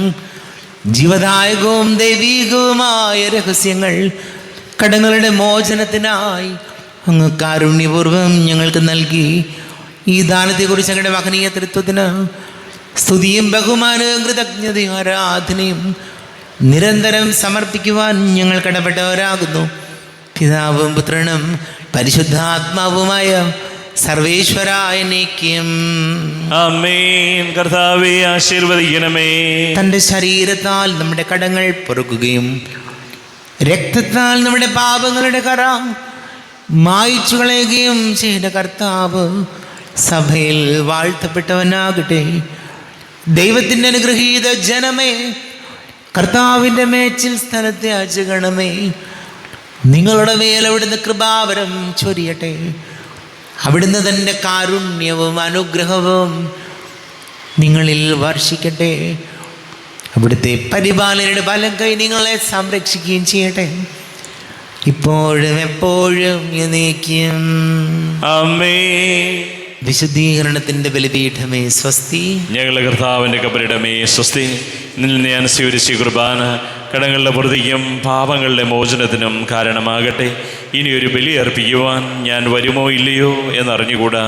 [SPEAKER 1] ജീവദായകവും ദൈവീകവുമായ രഹസ്യങ്ങൾ കടങ്ങളുടെ മോചനത്തിനായി അങ്ങ് കാരുണ്യപൂർവ്വം ഞങ്ങൾക്ക് നൽകി. ഈ ദാനത്തെക്കുറിച്ച് ഞങ്ങളുടെ മഹനീയ തൃത്വത്തിന് സ്തുതിയും ബഹുമാനവും കൃതജ്ഞതയും ആരാധനയും നിരന്തരം സമർപ്പിക്കുവാൻ ഞങ്ങൾ കടപ്പെട്ടവരാകുന്നു. പിതാവും പുത്രനും പരിശുദ്ധാത്മാവുമായ സർവേശ്വരായ നീക്യം.
[SPEAKER 2] ആമേൻ. കർത്താവേ ആശീർവദിക്കണമേ.
[SPEAKER 1] തൻ്റെ ശരീരത്താൽ നമ്മുടെ കടങ്ങൾ പൊറുക്കുകയും രക്തത്താൽ നമ്മുടെ പാപങ്ങളുടെ കറ മായ്ച്ചു കളയുകയും ചെയ്ത കർത്താവ് സഭയിൽ വാഴ്ത്തപ്പെട്ടവനാകട്ടെ. ദൈവത്തിൻ്റെ അനുഗ്രഹീത ജനമേ, കർത്താവിൻ്റെ മേച്ചിൽ സ്ഥലത്തെ അജഗണമേ, നിങ്ങളുടെ മേൽ അവിടുന്ന് കൃപാവരം ചൊരിയട്ടെ. അവിടുന്ന് തൻ്റെ കാരുണ്യവും അനുഗ്രഹവും നിങ്ങളിൽ വർഷിക്കട്ടെ. അവിടുത്തെ പരിപാലനയുടെ ബലം കൈ നിങ്ങളെ സംരക്ഷിക്കുകയും ചെയ്യട്ടെ, ഇപ്പോഴും എപ്പോഴും എന്നേക്കും.
[SPEAKER 2] ആമേൻ.
[SPEAKER 1] വിശുദ്ധീകരണത്തിൻ്റെ ബലിപീഠമേ സ്വസ്തി.
[SPEAKER 2] ഞങ്ങളുടെ കർത്താവിൻ്റെ കബറിടമേ സ്വസ്തി. നിന്നിൽ ഞാൻ സ്വീകരിച്ച കുർബാന കടങ്ങളുടെ പ്രതിക്കും പാപങ്ങളുടെ മോചനത്തിനും കാരണമാകട്ടെ. ഇനിയൊരു ബലി അർപ്പിക്കുവാൻ ഞാൻ വരുമോ ഇല്ലയോ എന്നറിഞ്ഞുകൂടാ.